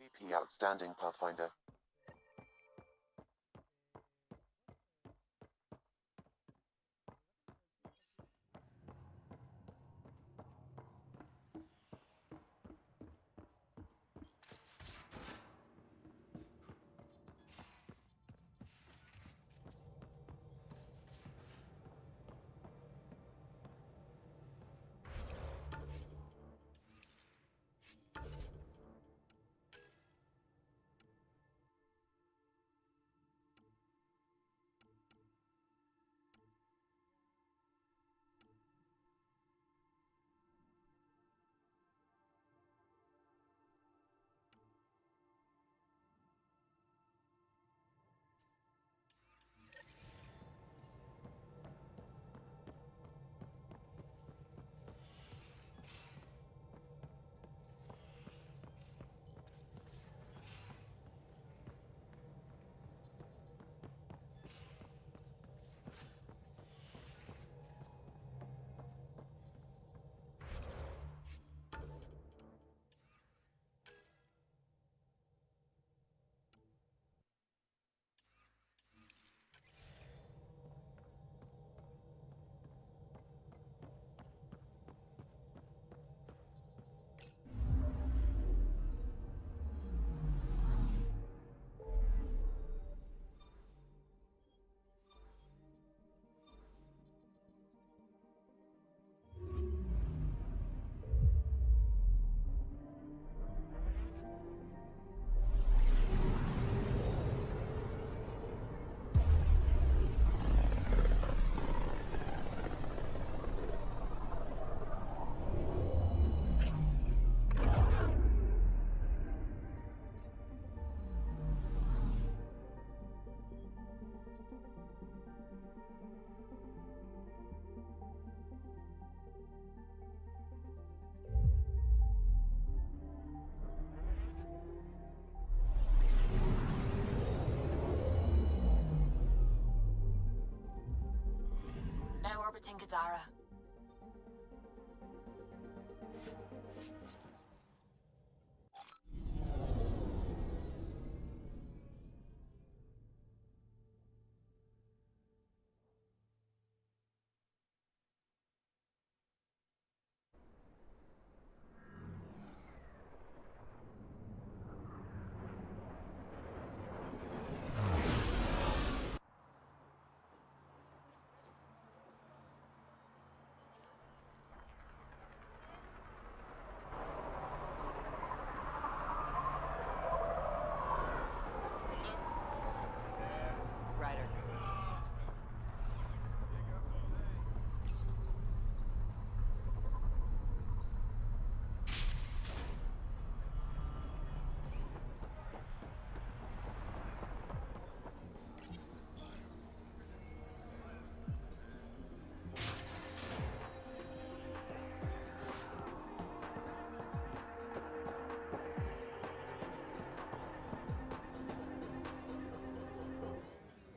PP outstanding, Pathfinder. Now orbiting Kadara. Ryder.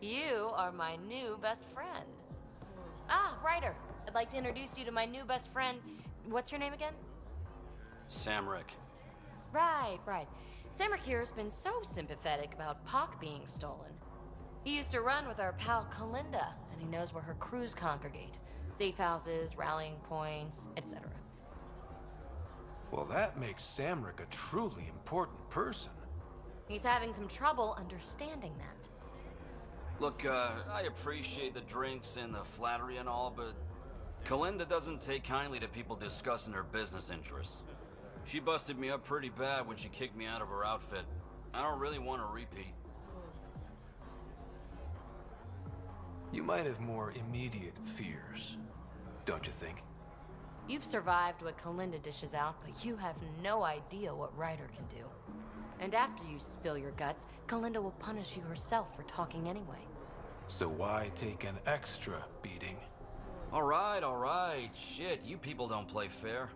You are my new best friend. Ah, Ryder. I'd like to introduce you to my new best friend. What's your name again? Samrick. Right. Samrick here's been so sympathetic about Pock being stolen. He used to run with our pal Kalinda, and he knows where her crews congregate. Safe houses, rallying points, etc. Well, that makes Samrick a truly important person. He's having some trouble understanding that. Look, I appreciate the drinks and the flattery and all, but Kalinda doesn't take kindly to people discussing her business interests. She busted me up pretty bad when she kicked me out of her outfit. I don't really want a repeat. You might have more immediate fears, don't you think? You've survived what Kalinda dishes out, but you have no idea what Ryder can do. And after you spill your guts, Kalinda will punish you herself for talking anyway. So why take an extra beating? All right. Shit, you people don't play fair.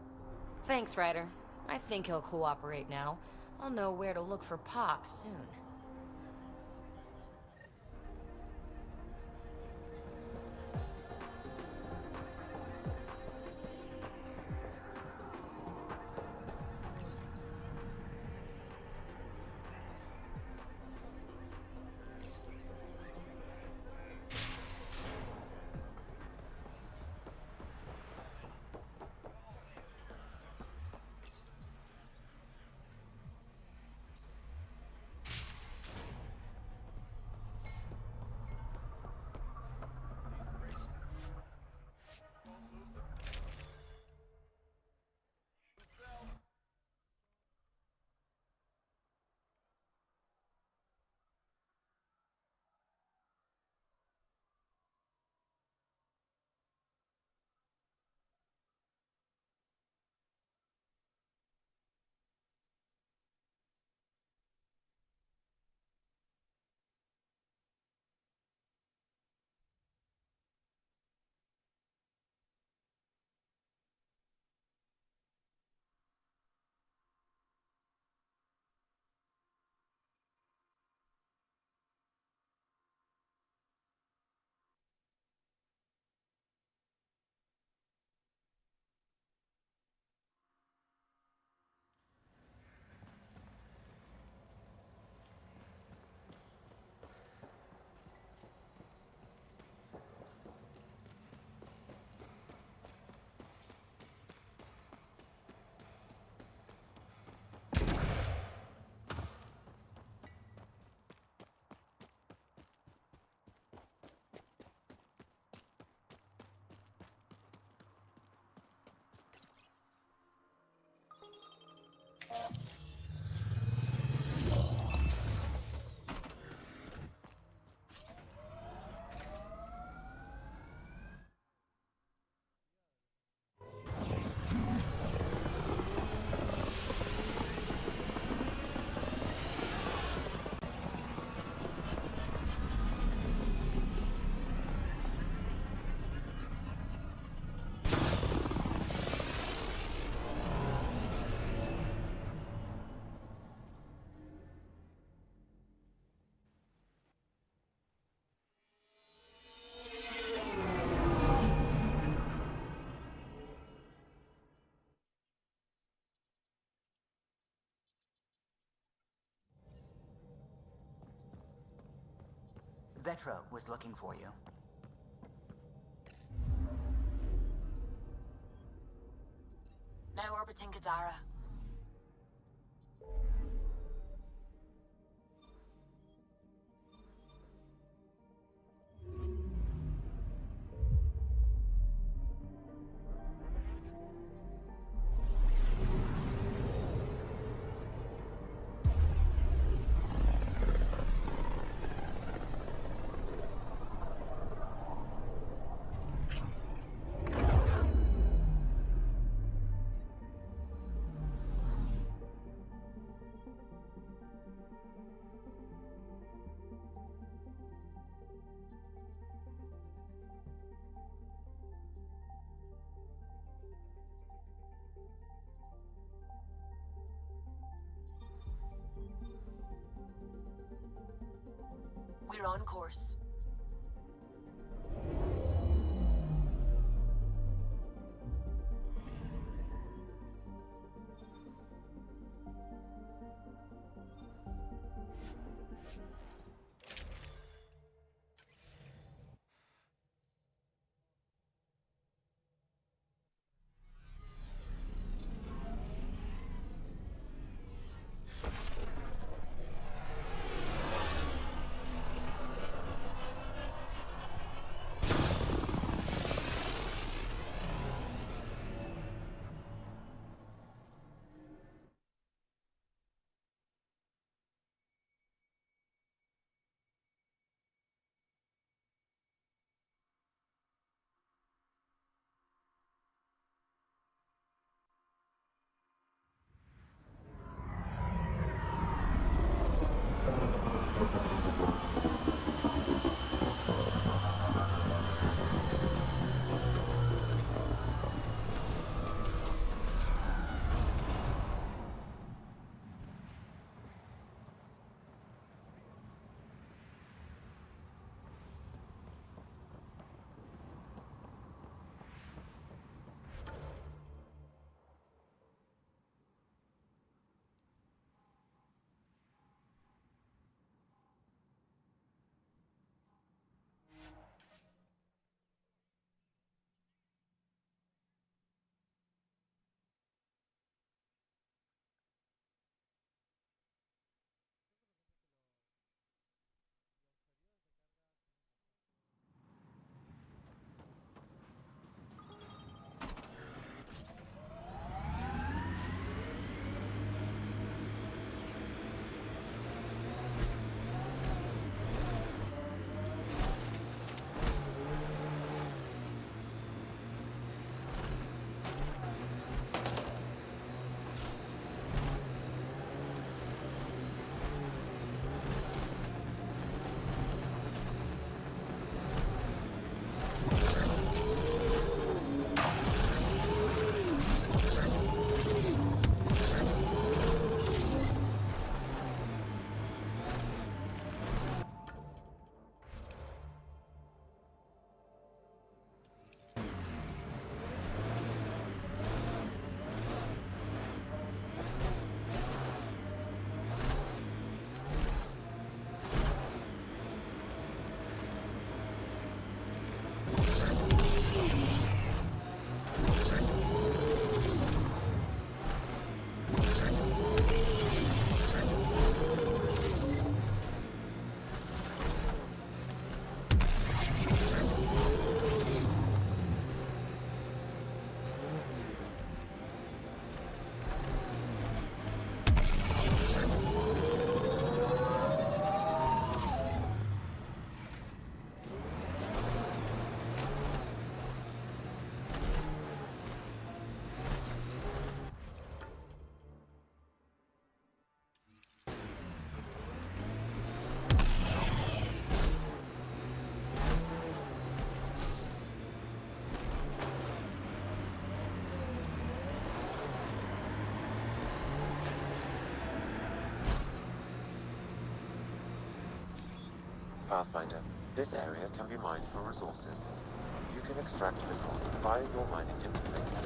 Thanks, Ryder. I think he'll cooperate now. I'll know where to look for Pock soon. Vetra was looking for you. Now orbiting Kadara. We're on course. Pathfinder, this area can be mined for resources. You can extract minerals via your mining interface.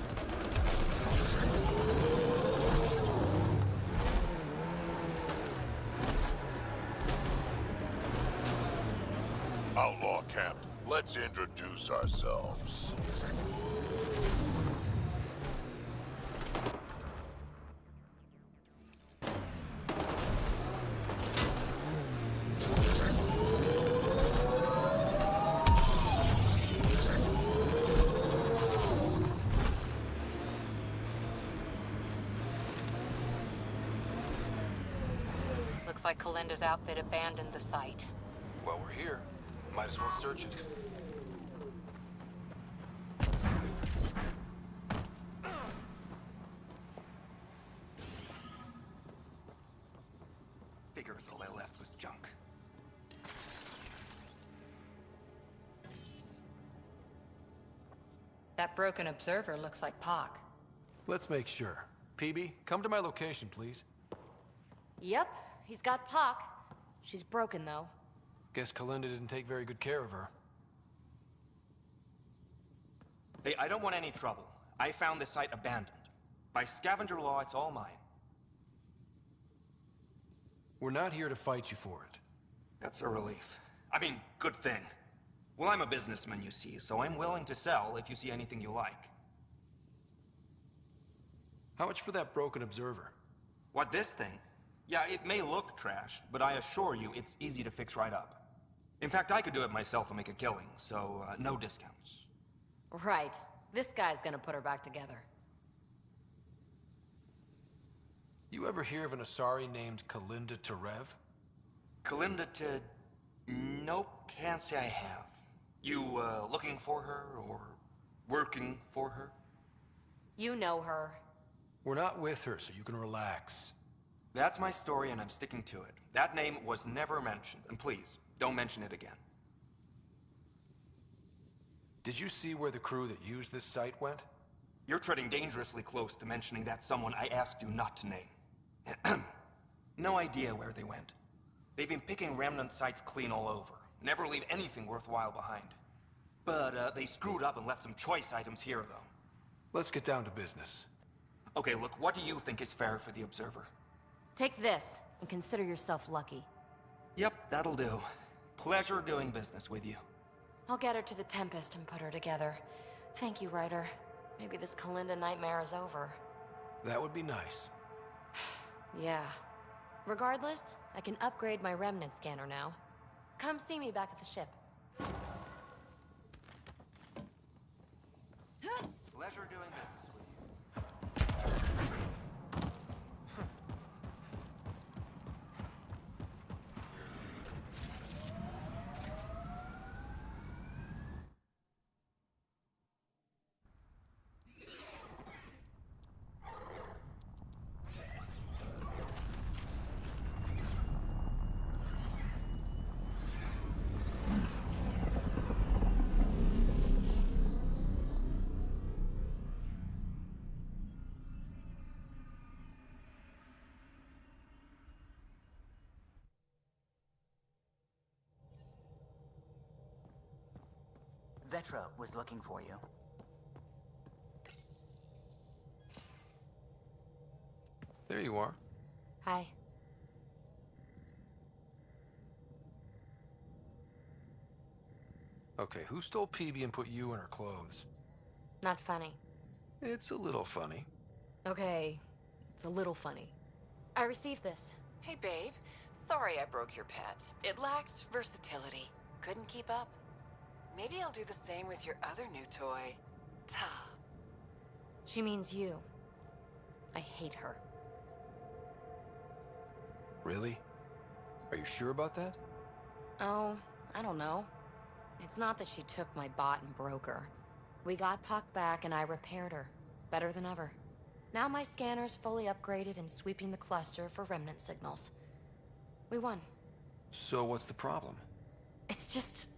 Outlaw camp, let's introduce ourselves. Looks like Kalinda's outfit abandoned the site. While we're here, might as well search it. Figures all I left was junk. That broken observer looks like Pock. Let's make sure. Pebee, come to my location, please. Yep, he's got Pock. She's broken, though. Guess Kalinda didn't take very good care of her. Hey, I don't want any trouble. I found the site abandoned. By scavenger law, it's all mine. We're not here to fight you for it. That's a relief. I mean, good thing. Well, I'm a businessman, you see, so I'm willing to sell if you see anything you like. How much for that broken observer? What, this thing? Yeah, it may look trashed, but I assure you it's easy to fix right up. In fact, I could do it myself and make a killing, so no discounts. Right. This guy's gonna put her back together. You ever hear of an Asari named Kalinda Terev? Kalinda to... Nope, can't say I have. You, looking for her, or working for her? You know her. We're not with her, so you can relax. That's my story, and I'm sticking to it. That name was never mentioned, and please, don't mention it again. Did you see where the crew that used this site went? You're treading dangerously close to mentioning that someone I asked you not to name. No idea where they went. They've been picking remnant sites clean all over. Never leave anything worthwhile behind. But, they screwed up and left some choice items here, though. Let's get down to business. Okay, look, what do you think is fair for the Observer? Take this, and consider yourself lucky. Yep, that'll do. Pleasure doing business with you. I'll get her to the Tempest and put her together. Thank you, Ryder. Maybe this Kalinda nightmare is over. That would be nice. Yeah. Regardless, I can upgrade my remnant scanner now. Come see me back at the ship. Pleasure doing business with you. Vetra was looking for you. There you are. Hi. Okay, who stole Pebee and put you in her clothes? Not funny. It's a little funny. Okay, it's a little funny. I received this. Hey, babe. Sorry I broke your pet. It lacked versatility. Couldn't keep up. Maybe I'll do the same with your other new toy, Ta. She means you. I hate her. Really? Are you sure about that? Oh, I don't know. It's not that she took my bot and broke her. We got Puck back and I repaired her. Better than ever. Now my scanner's fully upgraded and sweeping the cluster for remnant signals. We won. So what's the problem? It's just...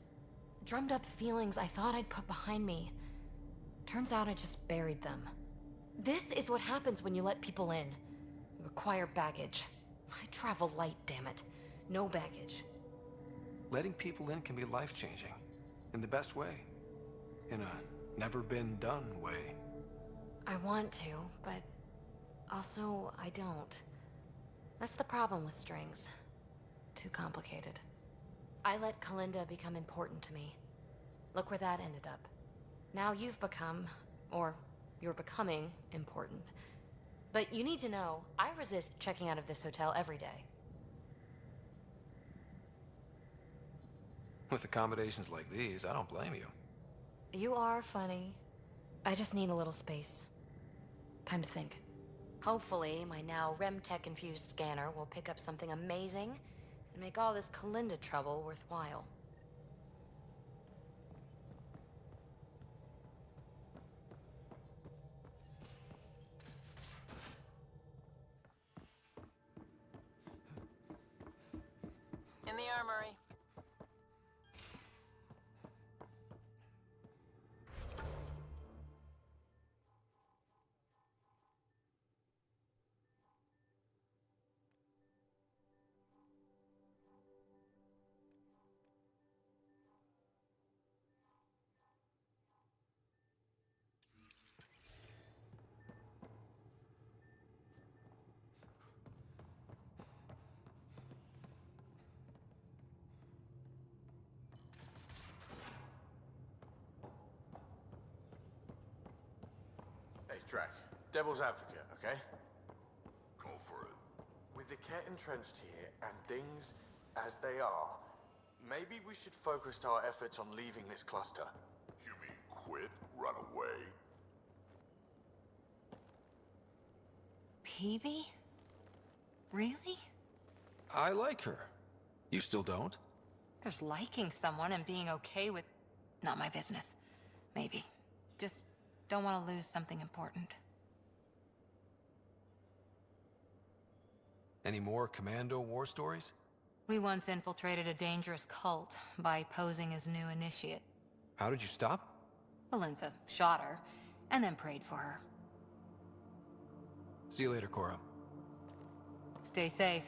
drummed up feelings I thought I'd put behind me. Turns out I just buried them. This is what happens when you let people in. You acquire baggage. I travel light, damn it. No baggage. Letting people in can be life-changing. In the best way. In a never-been-done way. I want to, but also I don't. That's the problem with strings. Too complicated. I let Kalinda become important to me. Look where that ended up. Now you've become, or you're becoming, important. But you need to know, I resist checking out of this hotel every day. With accommodations like these, I don't blame you. You are funny. I just need a little space. Time to think. Hopefully, my now REM-tech-infused scanner will pick up something amazing and make all this Kalinda trouble worthwhile. In the armory. Hey, Drac. Devil's advocate, okay? Go for it. With the Ket entrenched here, and things as they are, maybe we should focus our efforts on leaving this cluster. You mean quit? Run away? Pebee? Really? I like her. You still don't? There's liking someone and being okay with... Not my business. Maybe. Just don't want to lose something important. Any more commando war stories? We once infiltrated a dangerous cult by posing as new initiate. How did you stop? Valenza shot her, and then prayed for her. See you later, Cora. Stay safe.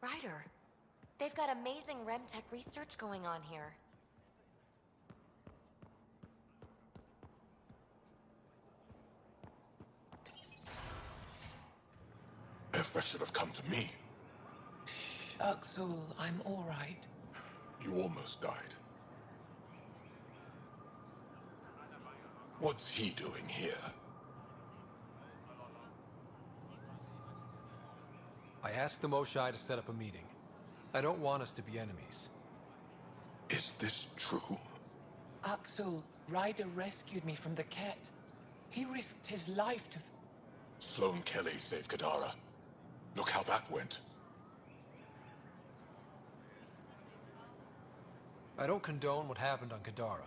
Ryder, they've got amazing RemTech research going on here. If I should have come to me. Axel, I'm all right. You almost died. What's he doing here? I asked the Moshai to set up a meeting. I don't want us to be enemies. Is this true? Axel, Ryder rescued me from the cat. He risked his life to... Sloane Kelly saved Kadara. Look how that went. I don't condone what happened on Kadara,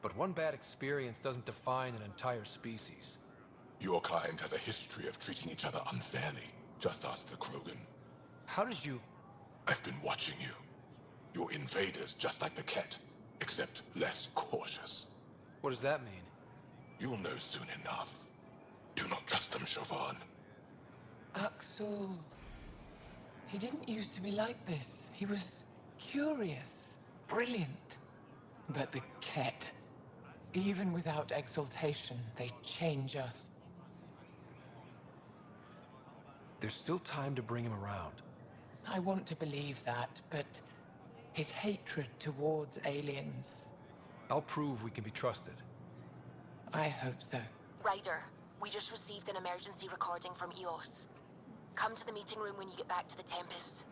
but one bad experience doesn't define an entire species. Your kind has a history of treating each other unfairly. Just ask the Krogan. How did you... I've been watching you. You're invaders just like the Ket, except less cautious. What does that mean? You'll know soon enough. Do not trust them, Chauvin. Axel... He didn't used to be like this. He was curious, brilliant. But the Ket, even without exaltation, they change us. There's still time to bring him around. I want to believe that, but his hatred towards aliens... I'll prove we can be trusted. I hope so. Ryder, we just received an emergency recording from EOS. Come to the meeting room when you get back to the Tempest.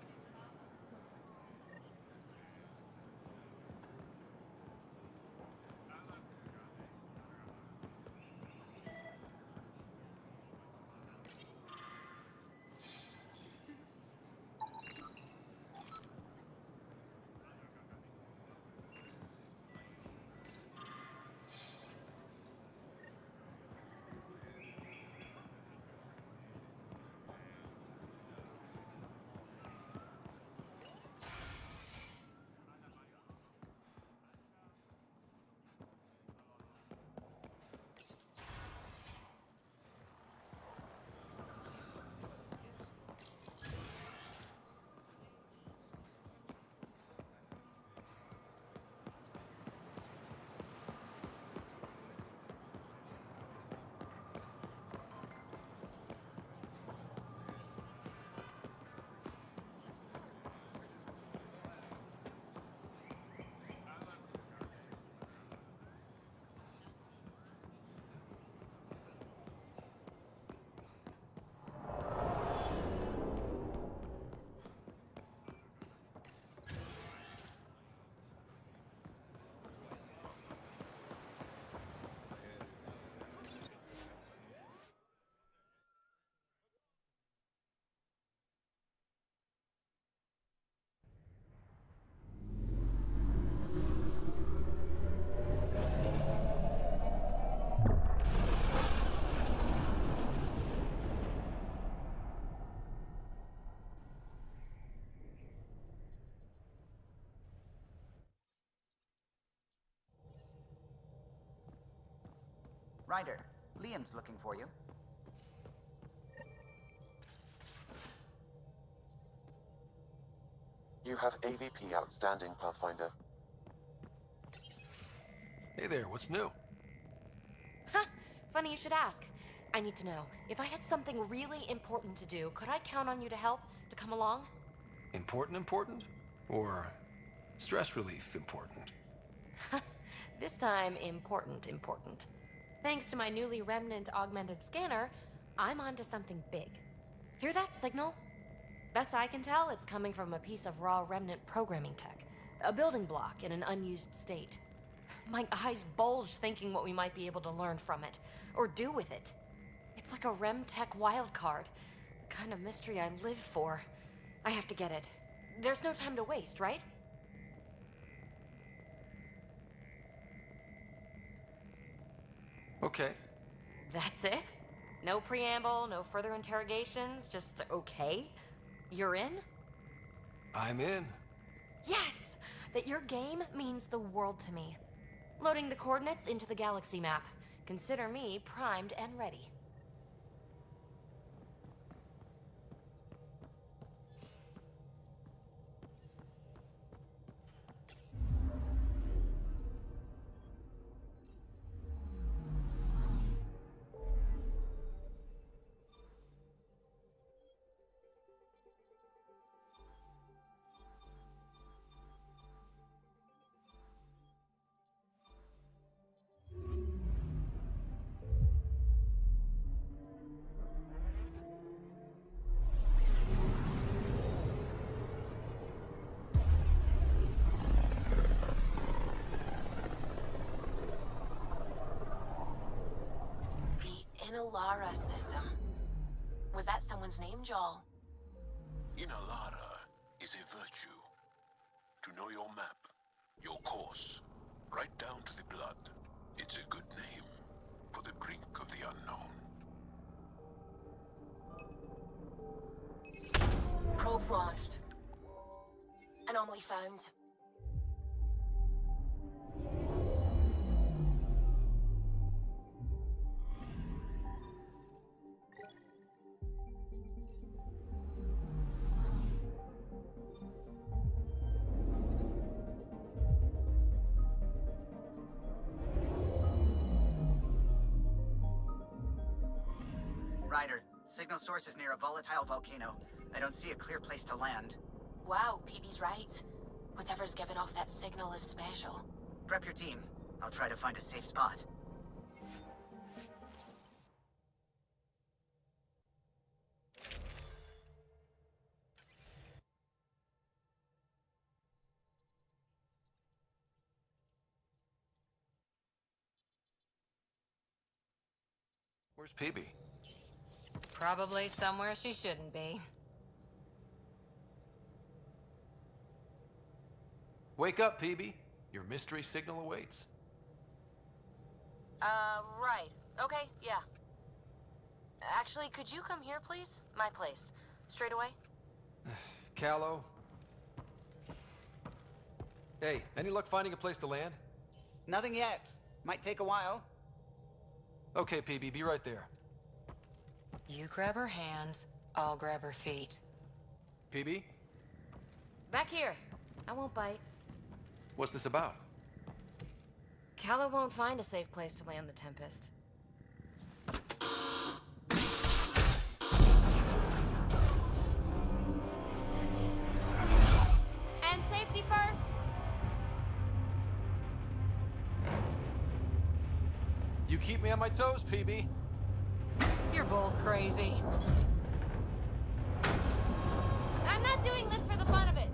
Ryder, Liam's looking for you. You have AVP outstanding, Pathfinder. Hey there, what's new? Huh, funny you should ask. I need to know, if I had something really important to do, could I count on you to help, to come along? Important? Or stress relief important? This time, important. Thanks to my newly remnant augmented scanner, I'm onto something big. Hear that signal? Best I can tell, it's coming from a piece of raw remnant programming tech. A building block in an unused state. My eyes bulge thinking what we might be able to learn from it, or do with it. It's like a RemTech wildcard, the kind of mystery I live for. I have to get it. There's no time to waste, right? Okay. That's it? No preamble, no further interrogations, just okay? You're in? I'm in. Yes! That your game means the world to me. Loading the coordinates into the galaxy map. Consider me primed and ready. Lara system. Was that someone's name, Joel? Inalara is a virtue. To know your map, your course, right down to the blood. It's a good name for the brink of the unknown. Probes launched. Anomaly found. Ryder, signal source is near a volatile volcano. I don't see a clear place to land. Wow, Pebee's right. Whatever's giving off that signal is special. Prep your team. I'll try to find a safe spot. Where's Pebee? Probably somewhere she shouldn't be. Wake up, Pebee. Your mystery signal awaits. Right. Okay, yeah. Actually, could you come here, please? My place. Straight away? Callow? Hey, any luck finding a place to land? Nothing yet. Might take a while. Okay, Pebee, be right there. You grab her hands, I'll grab her feet. Pebee? Back here. I won't bite. What's this about? Calla won't find a safe place to land the Tempest. And safety first! You keep me on my toes, Pebee. You're both crazy. I'm not doing this for the fun of it.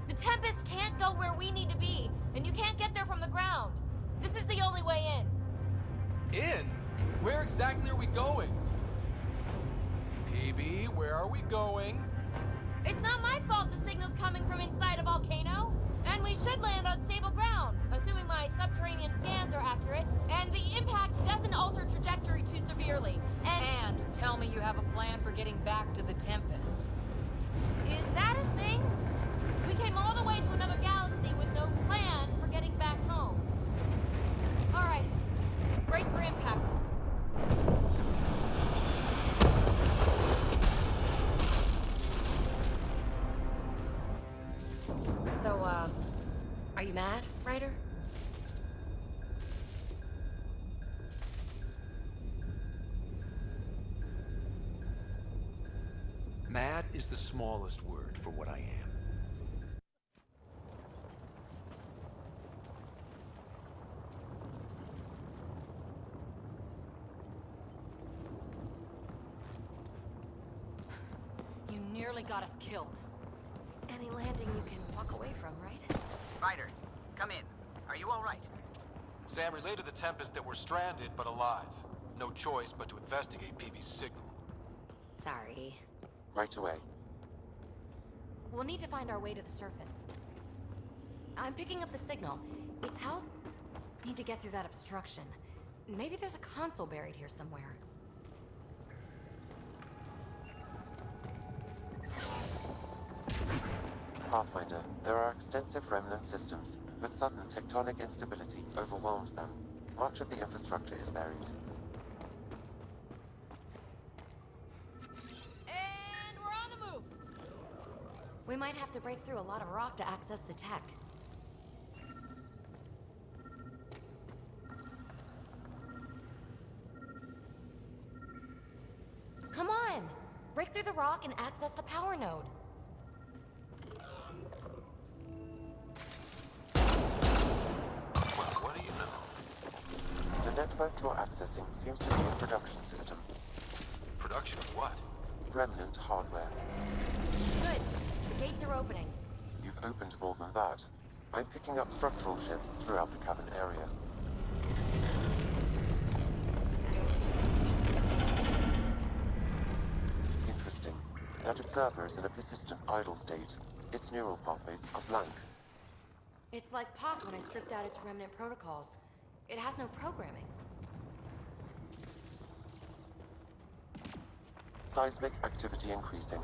The Tempest can't go where we need to be, and you can't get there from the ground. This is the only way in. In? Where exactly are we going? Pebee, where are we going? It's not my fault the signal's coming from inside a volcano. And we should land on stable ground, assuming my subterranean scans are accurate, and the impact doesn't alter trajectory too severely. And tell me you have a plan for getting back to the Tempest. Is that a thing? We came all the way to another galaxy with no plan for getting back home. All right, brace for impact. So, are you mad, Ryder? Mad is the smallest word for what I am. You nearly got us killed. Any landing you can walk away from, right? Ryder, come in. Are you all right? Sam relayed to the Tempest that we're stranded but alive. No choice but to investigate Pebee's signal. Sorry. Right away. We'll need to find our way to the surface. I'm picking up the signal. It's how... Need to get through that obstruction. Maybe there's a console buried here somewhere. Pathfinder, there are extensive remnant systems, but sudden tectonic instability overwhelmed them. Much of the infrastructure is buried. And we're on the move! We might have to break through a lot of rock to access the tech. Come on! Break through the rock and access the power node. Well, what do you know? The network you're accessing seems to be a production system. Production of what? Remnant hardware. Good. The gates are opening. You've opened more than that. I'm picking up structural shifts throughout the cavern area. That observer is in a persistent idle state. Its neural pathways are blank. It's like Pock when I stripped out its remnant protocols. It has no programming. Seismic activity increasing.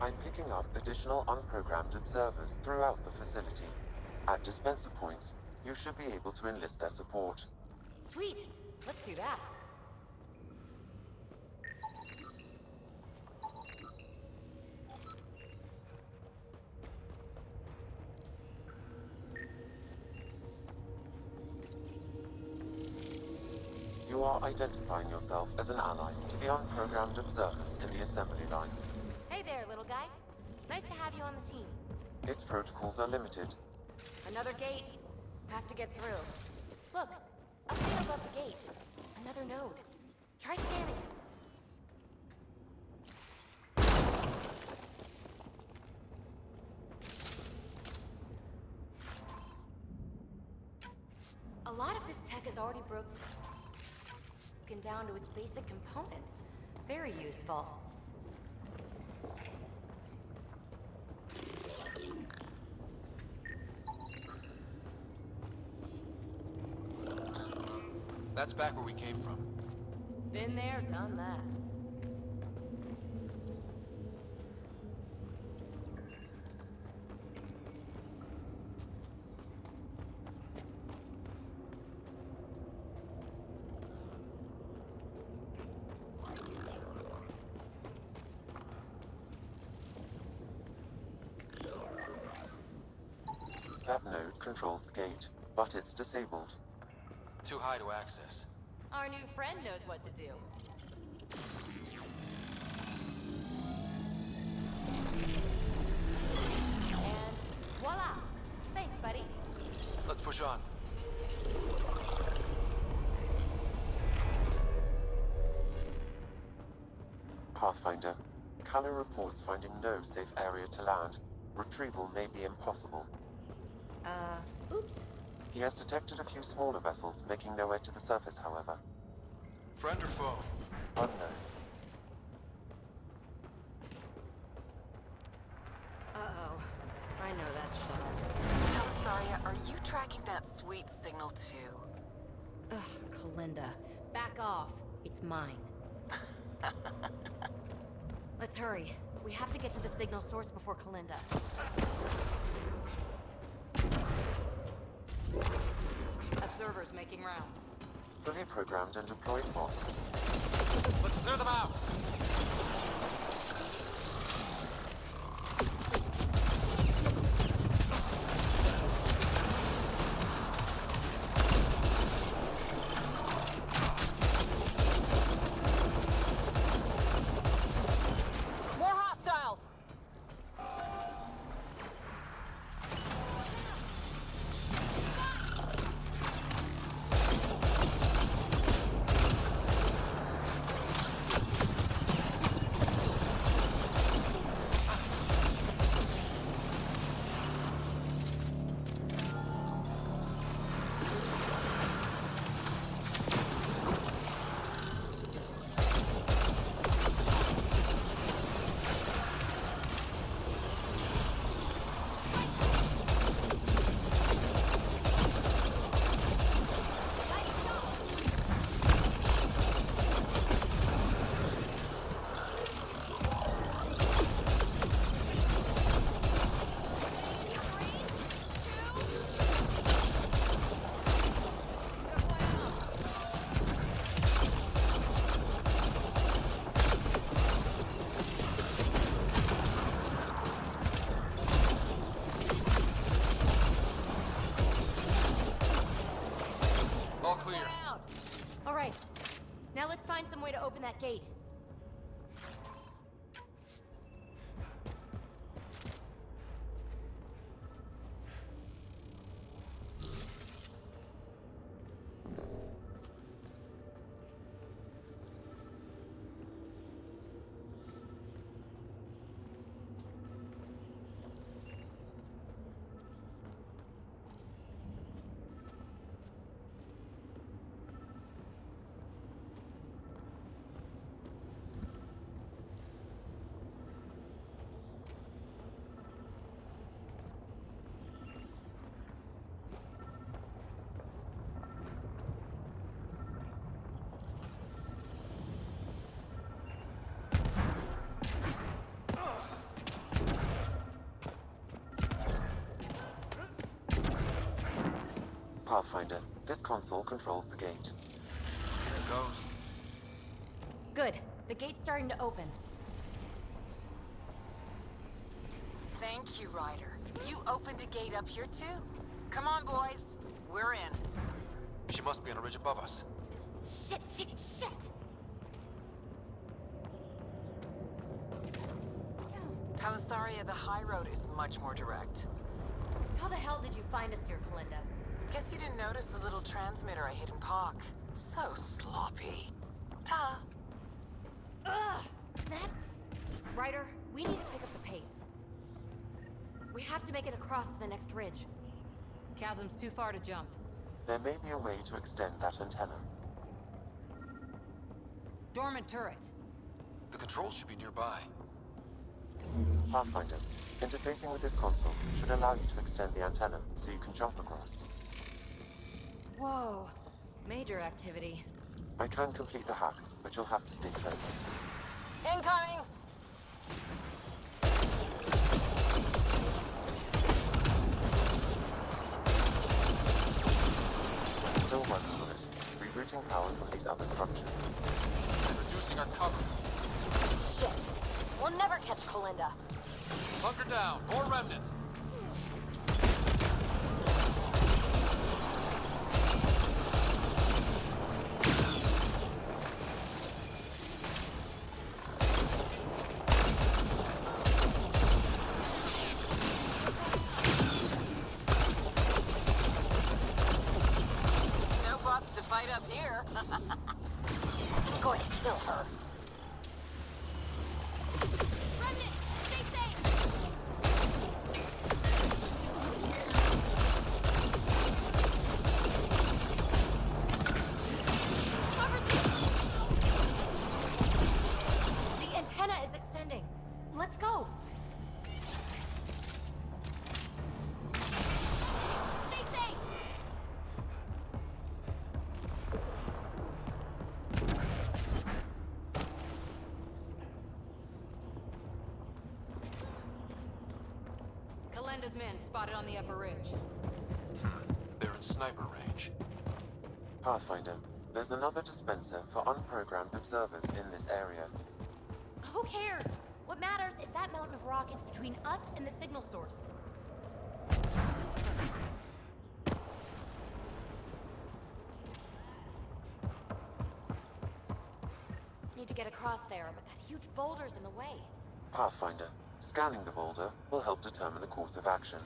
I'm picking up additional unprogrammed observers throughout the facility. At dispenser points, you should be able to enlist their support. Sweet! Let's do that. You are identifying yourself as an ally to the unprogrammed observers in the assembly line. Hey there, little guy. Nice to have you on the team. Its protocols are limited. Another gate. Have to get through. Look, up there above the gate. Another node. Try scanning it. A lot of this tech is already broken down to its basic components. Very useful. That's back where we came from. Been there, done that. That node controls the gate, but it's disabled. Too high to access. Our new friend knows what to do. And voila! Thanks, buddy. Let's push on. Pathfinder, Kalu reports finding no safe area to land. Retrieval may be impossible. Oops. He has detected a few smaller vessels making their way to the surface, however. Friend or foe? Unknown. Uh-oh. I know that shuttle. Now, Zarya, are you tracking that sweet signal too? Ugh, Kalinda. Back off. It's mine. Let's hurry. We have to get to the signal source before Kalinda. Observers making rounds. Fully programmed and deployed bots. Let's clear them out! More hostiles! Now let's find some way to open that gate. Pathfinder, this console controls the gate. Here it goes. Good. The gate's starting to open. Thank you, Ryder. You opened a gate up here, too? Come on, boys. We're in. She must be on a ridge above us. Shit, shit, shit! Commissariat, the high road is much more direct. How the hell did you find us here, Kalinda? Guess you didn't notice the little transmitter I hid in Park. So sloppy. Ta! Ugh! That... Ryder, we need to pick up the pace. We have to make it across to the next ridge. Chasm's too far to jump. There may be a way to extend that antenna. Dormant turret. The controls should be nearby. Pathfinder, interfacing with this console should allow you to extend the antenna so you can jump across. Whoa. Major activity. I can complete the hack, but you'll have to stay close. Incoming! Still working on it. Rerouting power from these other structures. Reducing our cover. Shit. We'll never catch Kalinda. Bunker down. More remnant. No bots to fight up here. I'm going to kill her. Remnant, stay safe! Cover the antenna is extending. Let's go. Stay safe! Kalenda's men spotted on the upper ridge. They're in sniper range. Pathfinder, there's another dispenser for unprogrammed observers in this area. Who cares? What matters is that mountain of rock is between us and the signal source. Need to get across there, but that huge boulder's in the way. Pathfinder, scanning the boulder will help determine the course of action.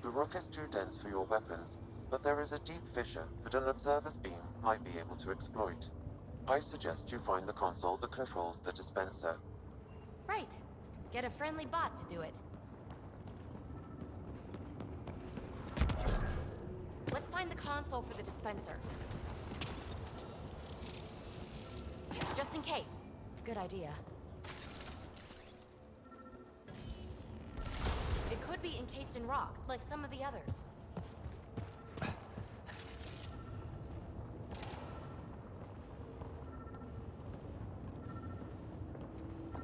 The rock is too dense for your weapons, but there is a deep fissure that an observer's beam might be able to exploit. I suggest you find the console that controls the dispenser. Right. Get a friendly bot to do it. Let's find the console for the dispenser. Just in case. Good idea. It could be encased in rock, like some of the others.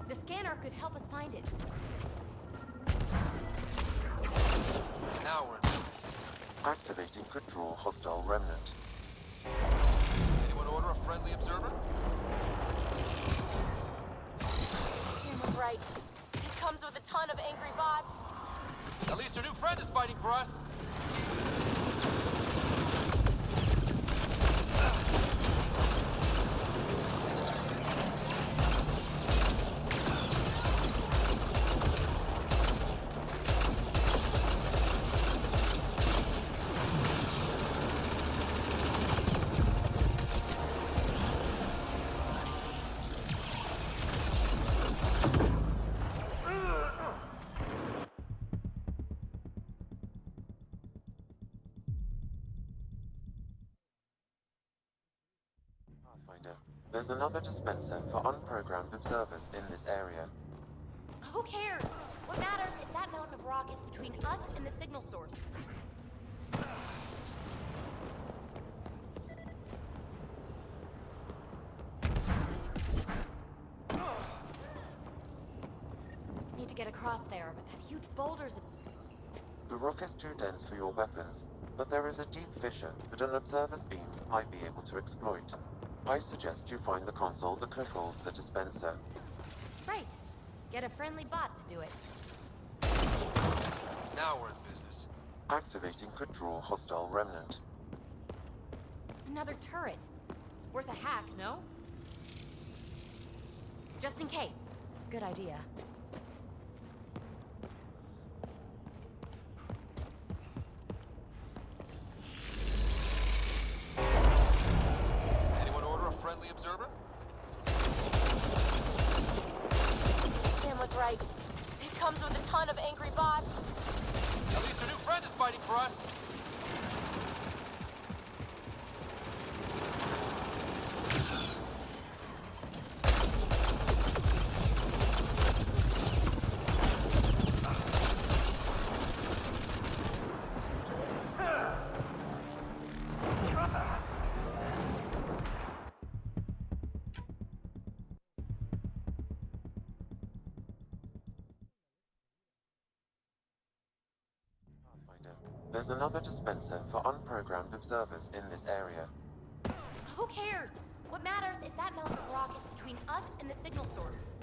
The scanner could help us find it. Now we're in business. Activating could draw hostile remnant. Anyone order a friendly observer? Tim was right. It comes with a ton of angry bots. At least our new friend is fighting for us. Pathfinder, there's another dispenser for unprogrammed observers in this area. Who cares? What matters is that mountain of rock is between us and the signal source. Need to get across there, but that huge boulder's... The rock is too dense for your weapons, but there is a deep fissure that an observer's beam might be able to exploit. I suggest you find the console that controls the dispenser. Right. Get a friendly bot to do it. Now we're in business. Activating could draw hostile remnant. Another turret. Worth a hack, no? Just in case. Good idea. Anyone order a friendly observer? Sam was right. It comes with a ton of angry bots. At least a new friend is fighting for us. There's another dispenser for unprogrammed observers in this area. Who cares? What matters is that mountain of rock is between us and the signal source.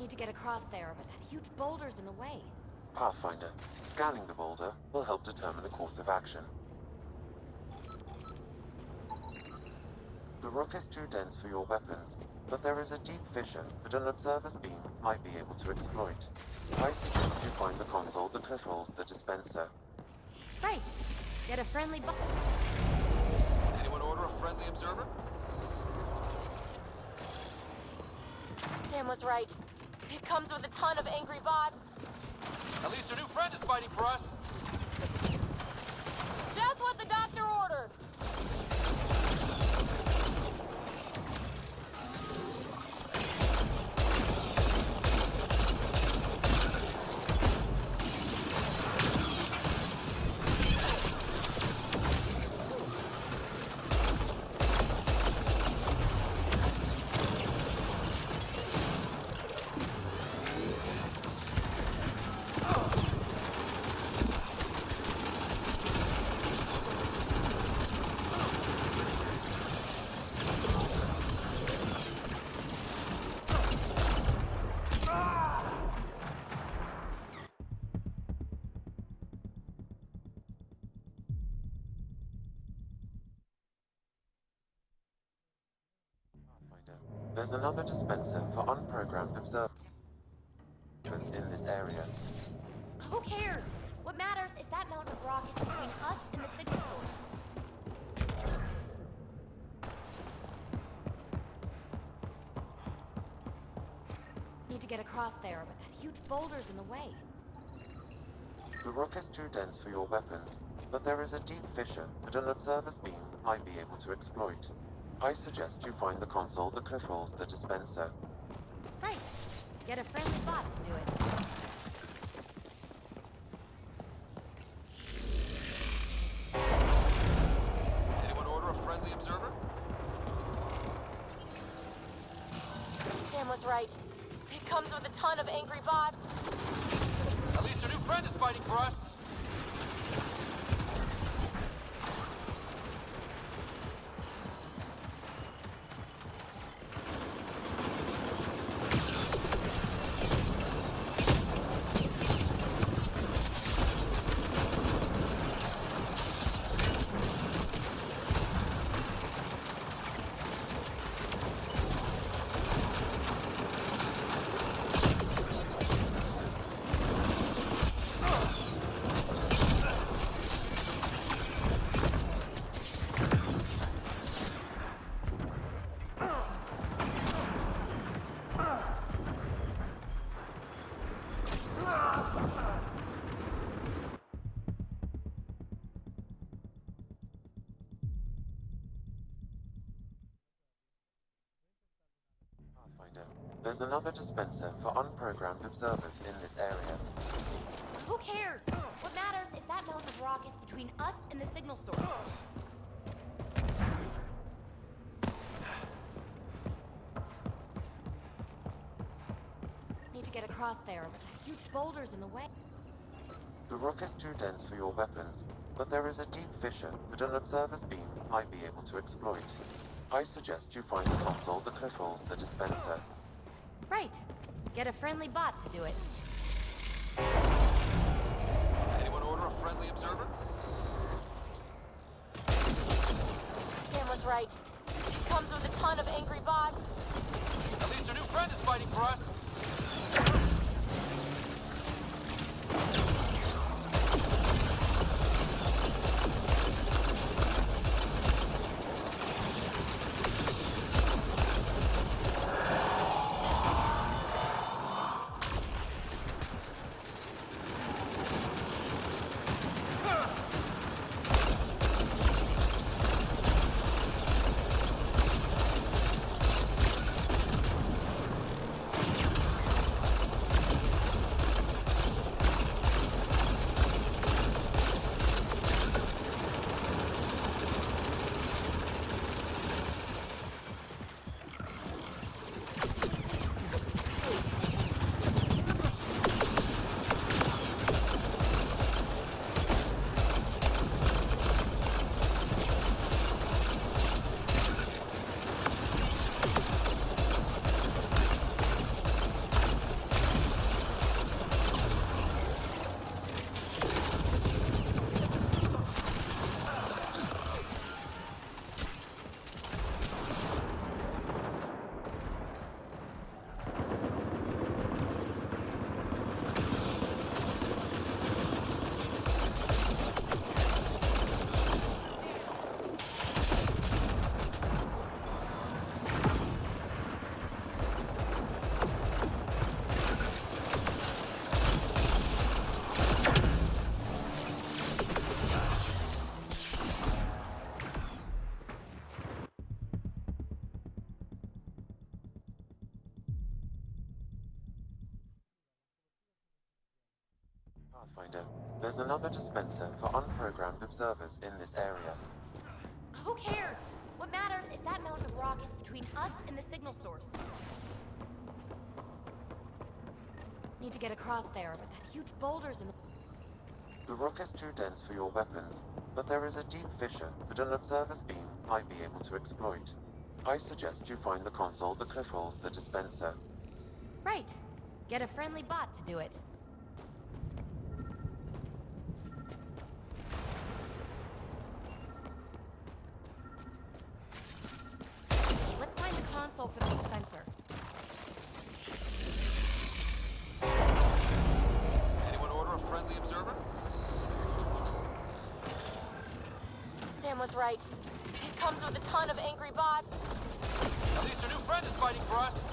Need to get across there, but that huge boulder's in the way. Pathfinder, scanning the boulder will help determine the course of action. The rock is too dense for your weapons, but there is a deep fissure that an observer's beam might be able to exploit. I suggest you find the console that controls the dispenser. Right. Get a friendly bot. Anyone order a friendly observer? Sam was right. It comes with a ton of angry bots. At least a new friend is fighting for us. Just what the doctor ordered. There's another dispenser for unprogrammed observers in this area. Who cares? What matters is that mountain of rock is between us and the signal source. Need to get across there, but that huge boulder's in the way. The rock is too dense for your weapons, but there is a deep fissure that an observer's beam might be able to exploit. I suggest you find the console that controls the dispenser. Right. Get a friendly bot to do it. Anyone order a friendly observer? Sam was right. It comes with a ton of angry bots. At least a new friend is fighting for us. There's another dispenser for unprogrammed observers in this area. Who cares? What matters is that mountain of rock is between us and the signal source. Need Need to get across there, but there are huge boulders in the way. The rock is too dense for your weapons, but there is a deep fissure that an observer's beam might be able to exploit. I suggest you find the console that controls the dispenser. Right. Get a friendly bot to do it. Anyone order a friendly observer? Sam was right. It comes with a ton of angry bots. At least our new friend is fighting for us. Pathfinder, there's another dispenser for unprogrammed observers in this area. Who cares? What matters is that mountain of rock is between us and the signal source. Need to get across there, but that huge boulder's in the... The rock is too dense for your weapons, but there is a deep fissure that an observer's beam might be able to exploit. I suggest you find the console that controls the dispenser. Right. Get a friendly bot to do it. Let's find the console for the dispenser. Anyone order a friendly observer? Sam was right. It comes with a ton of angry bots. At least our new friend is fighting for us.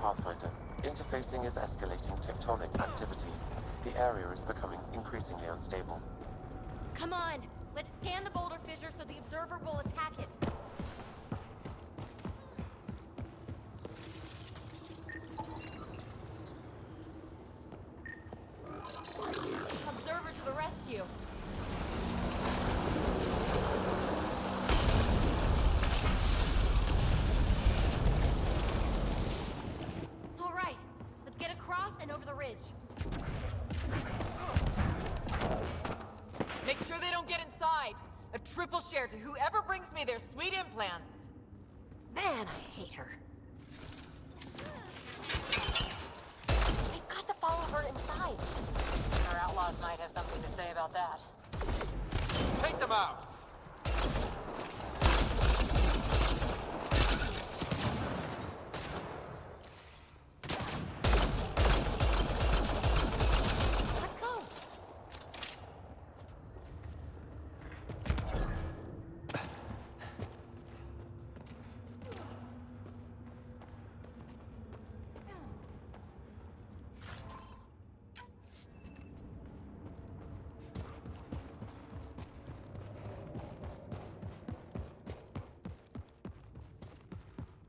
Pathfinder, interfacing is escalating tectonic activity. The area is becoming increasingly unstable. Come on, let's scan the boulder fissure so the observer will attack it. Observer to the rescue. All right, let's get across and over the ridge. Make sure they don't get inside. A triple share to whoever brings me their sweet implants. Man, I hate her. We've got to follow her inside. Our outlaws might have something to say about that. Take them out! Let's go.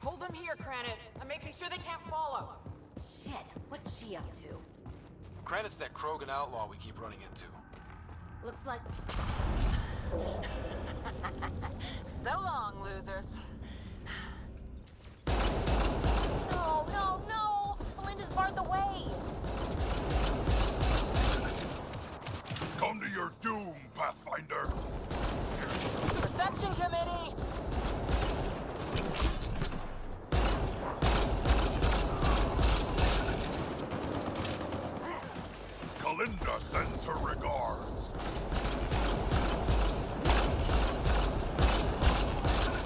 Hold them here, Cranit. I'm making sure they can't follow. Shit, what's she up to? Granite's that Krogan outlaw we keep running into. Looks like... So long, losers. No, no, no! Belinda's barred the way! Come to your doom, Pathfinder! Reception committee! Kalinda sends her regards.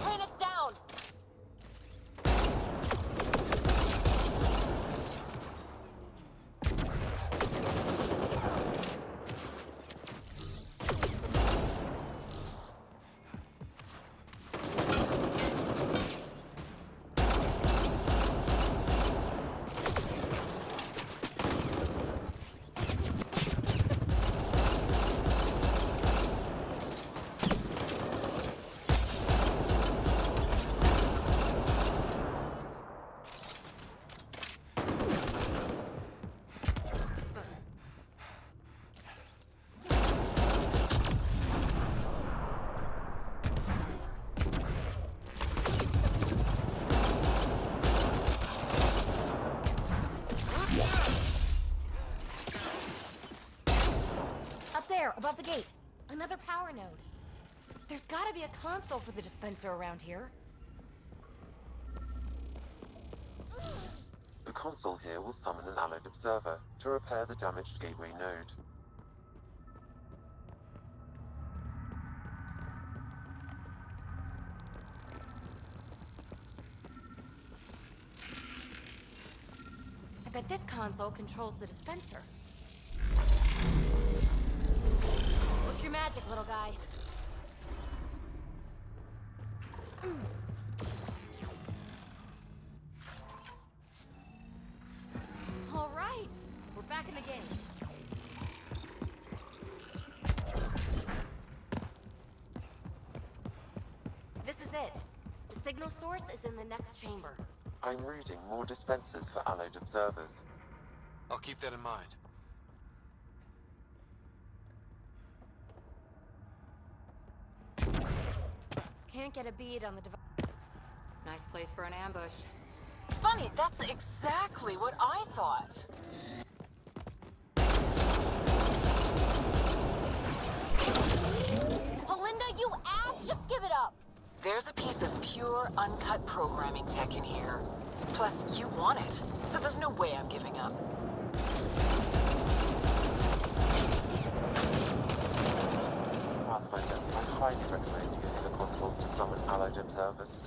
Granite's down! Up there, above the gate. Another power node. There's gotta be a console for the dispenser around here. The console here will summon an allied observer to repair the damaged gateway node. I bet this console controls the dispenser. What's your magic, little guy? All right, we're back in the game. This is it. The signal source is in the next chamber. I'm reading more dispensers for allied observers. I'll keep that in mind. Can't get a bead on the device. Nice place for an ambush. Funny, that's exactly what I thought. Belinda, you ass! Just give it up! There's a piece of pure, uncut programming tech in here. Plus, you want it, so there's no way I'm giving up. Pathfinder, I highly recommend using the consoles to summon allied observers.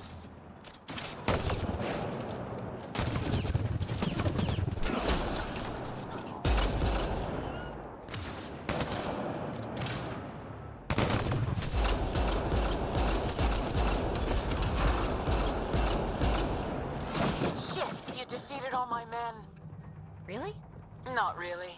all my men. Really? Not really.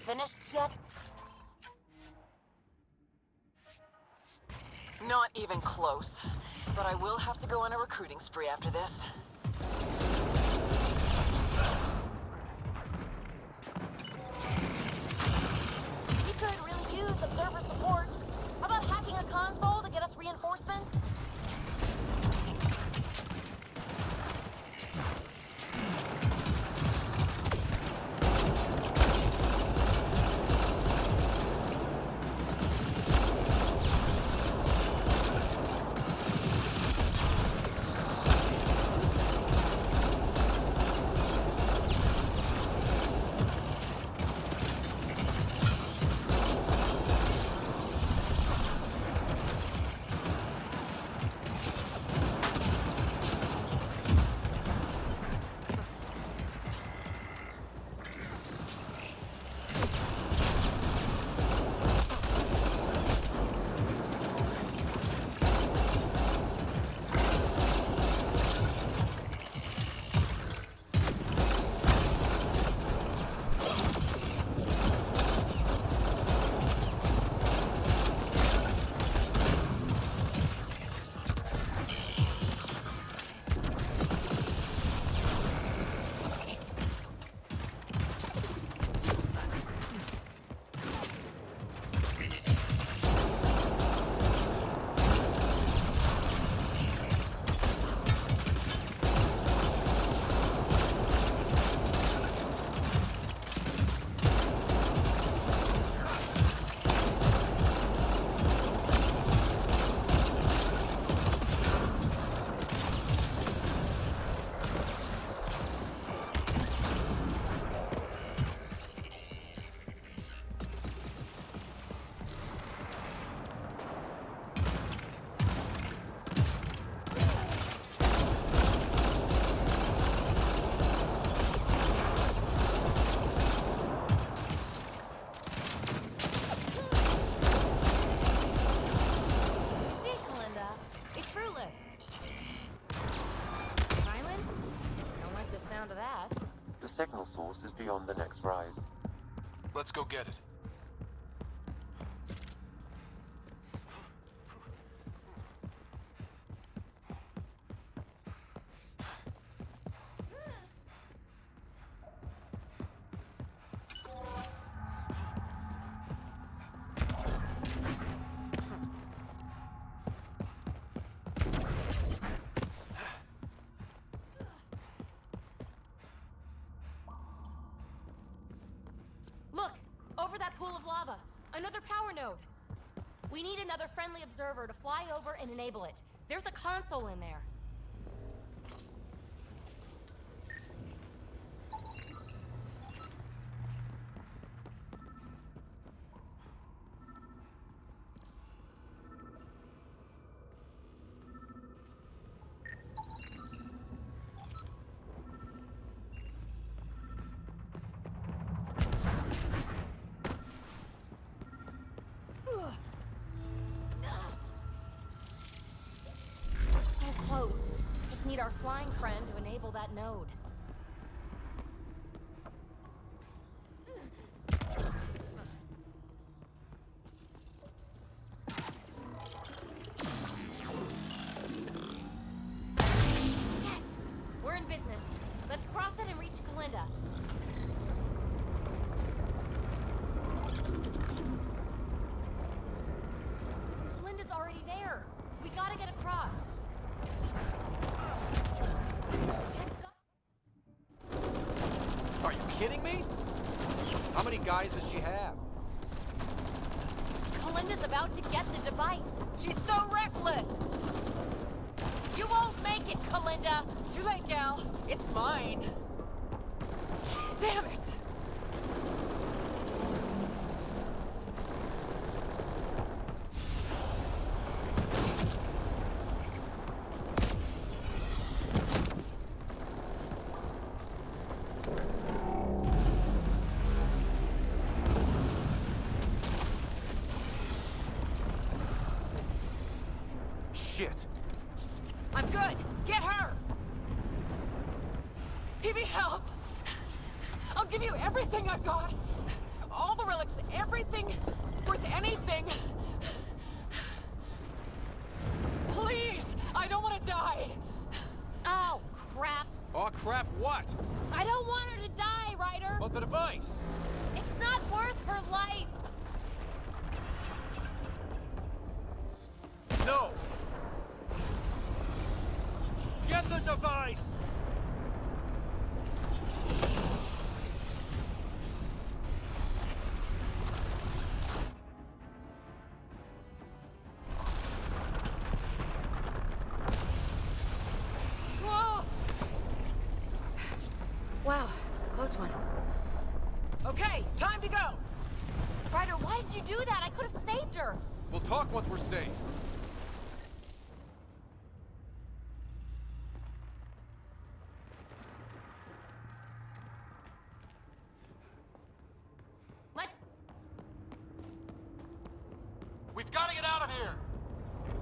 Finished yet? Not even close. But I will have to go on a recruiting spree after this. We could really use observer support. How about hacking a console to get us reinforcements? The signal source is beyond the next rise. Let's go get it. Look! Over that pool of lava! Another power node! We need another friendly observer to fly over and enable it. There's a console in there. Need our flying friend to enable that node. Yes! We're in business. Let's cross it and reach Kalinda. Kalinda's already there. We gotta get across. disguise does she have? Kalinda's about to get the device. She's so reckless! You won't make it, Kalinda! Too late, gal. It's mine. Damn it! Shit. I'm good. Get her! Pebee, help! I'll give you everything I've got. All the relics, everything worth anything. Please! I don't want to die! Oh, crap. Oh, crap, what? I don't want her to die, Ryder. About the device? It's not worth her life. No! Get the device! Whoa! Wow, close one. Okay, time to go! Ryder, why did you do that? I could have saved her. We'll talk once we're safe. Let's... We've got to get out of here!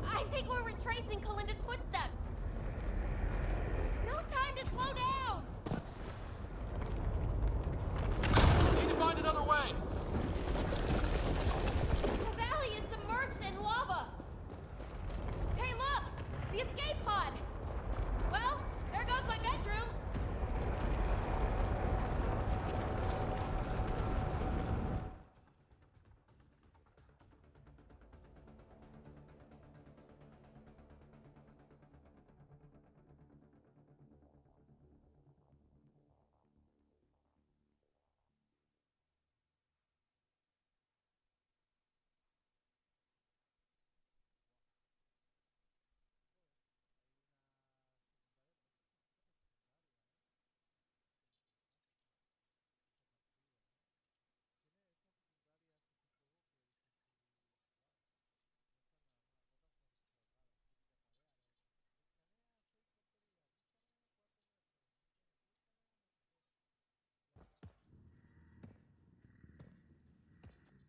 I think we're retracing Kalinda's footsteps. No time to slow down. Need to find another way! The valley is submerged in lava. Hey, look! The escape pod. Well, there goes my bedroom.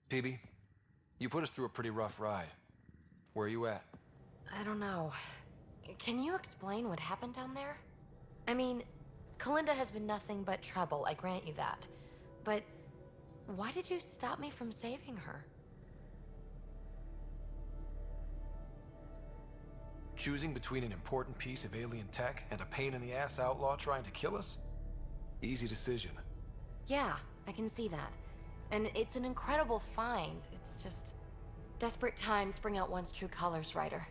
Pebee, you put us through a pretty rough ride. Where are you at? I don't know. Can you explain what happened down there? I mean, Kalinda has been nothing but trouble, I grant you that. But why did you stop me from saving her? Choosing between an important piece of alien tech and a pain-in-the-ass outlaw trying to kill us? Easy decision. Yeah, I can see that. And it's an incredible find. It's just... desperate times bring out one's true colors, Ryder.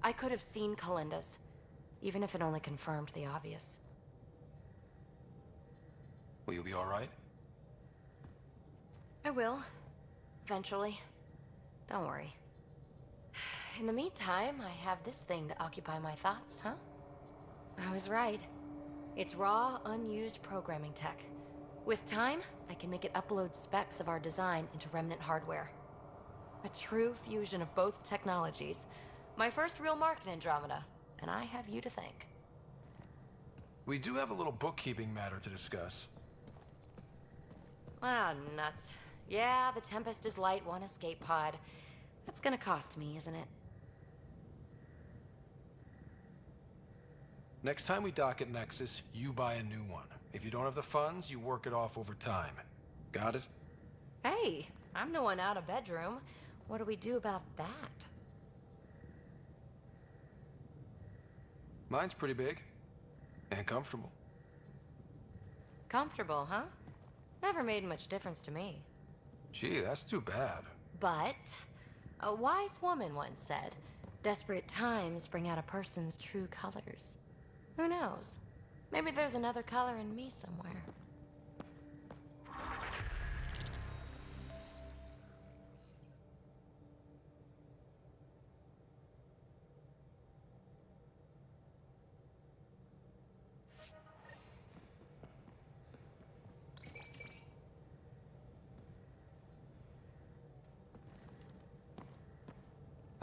I could have seen Kalinda's, even if it only confirmed the obvious. Will you be all right? I will. Eventually. Don't worry. In the meantime, I have this thing to occupy my thoughts, huh? I was right. It's raw, unused programming tech. With time, I can make it upload specs of our design into remnant hardware. A true fusion of both technologies. My first real mark in Andromeda, and I have you to thank. We do have a little bookkeeping matter to discuss. Ah, nuts. Yeah, the Tempest is light, one escape pod. That's gonna cost me, isn't it? Next time we dock at Nexus, you buy a new one. If you don't have the funds, you work it off over time. Got it? Hey, I'm the one out of bedroom. What do we do about that? Mine's pretty big. And comfortable. Comfortable, huh? Never made much difference to me. Gee, that's too bad. But a wise woman once said, desperate times bring out a person's true colors. Who knows? Maybe there's another color in me somewhere.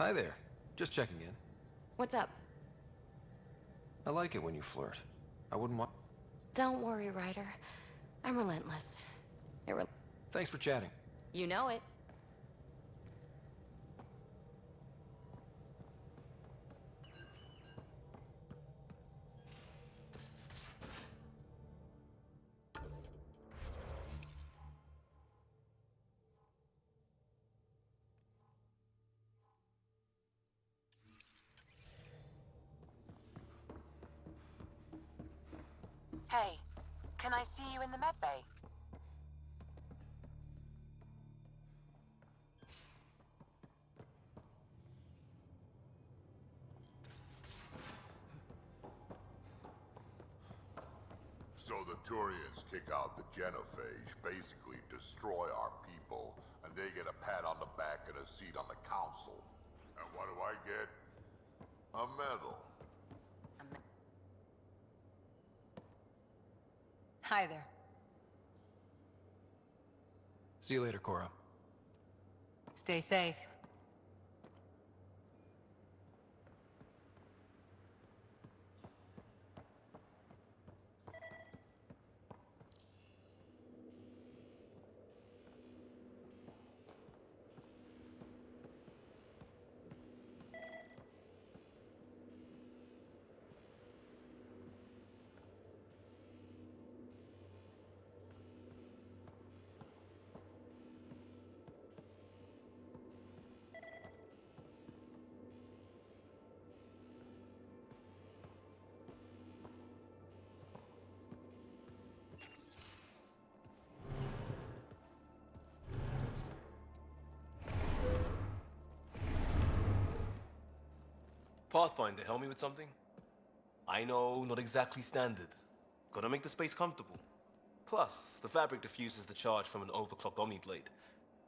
Hi there. Just checking in. What's up? I like it when you flirt. I wouldn't want... Don't worry, Ryder. I'm relentless. Thanks for chatting. You know it. Hey, can I see you in the med bay? So the Turians kick out the genophage, basically destroy our people, and they get a pat on the back and a seat on the council. And what do I get? A medal. Hi there. See you later, Cora. Stay safe. Pathfinder, help me with something? I know, not exactly standard. Gotta make the space comfortable. Plus, the fabric diffuses the charge from an overclocked Omniblade.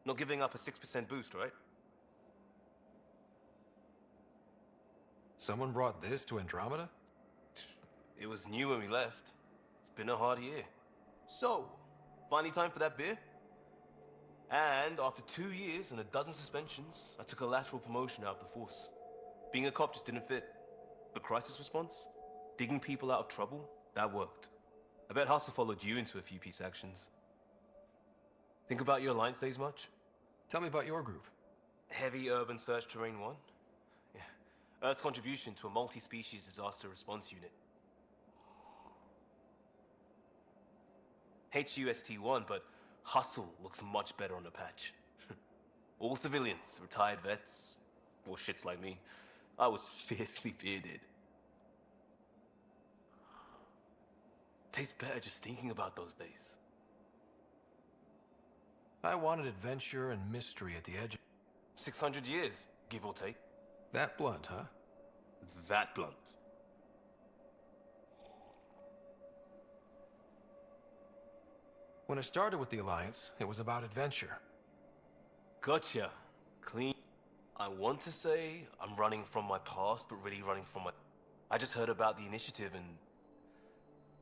Not giving up a 6% boost, right? Someone brought this to Andromeda? It was new when we left. It's been a hard year. So, finally time for that beer? And after 2 years and a dozen suspensions, I took a lateral promotion out of the force. Being a cop just didn't fit. But crisis response? Digging people out of trouble? That worked. I bet Hustle followed you into a few peace actions. Think about your Alliance days much? Tell me about your group. Heavy Urban Search Terrain 1? Yeah. Earth's contribution to a multi-species disaster response unit. HUST-1, but Hustle looks much better on the patch. All civilians, retired vets, or shits like me. I was fiercely bearded. Tastes better just thinking about those days. I wanted adventure and mystery at the edge. 600 years, give or take. That blunt, huh? That blunt. When I started with the Alliance, it was about adventure. Gotcha. Clean. I want to say I'm running from my past, but really running from my... I just heard about the initiative and...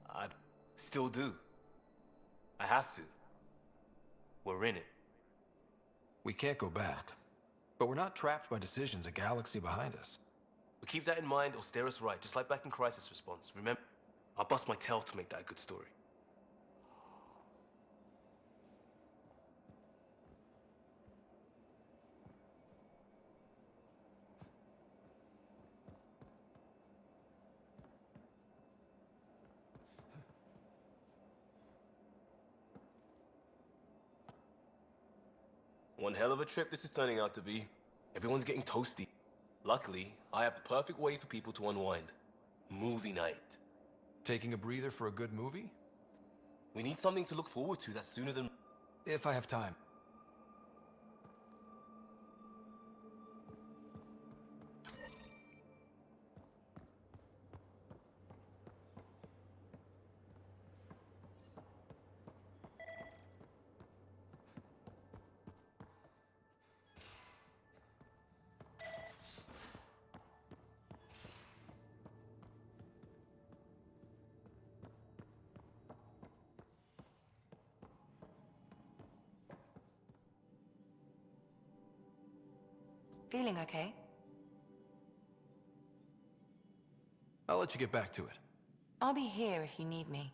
I still do. I have to. We're in it. We can't go back. But we're not trapped by decisions a galaxy behind us. We keep that in mind or steer us right, just like back in Crisis Response. Remember, I'll bust my tail to make that a good story. One hell of a trip this is turning out to be. Everyone's getting toasty. Luckily, I have the perfect way for people to unwind. Movie night. Taking a breather for a good movie? We need something to look forward to that's sooner than... If I have time. Feeling okay? I'll let you get back to it. I'll be here if you need me.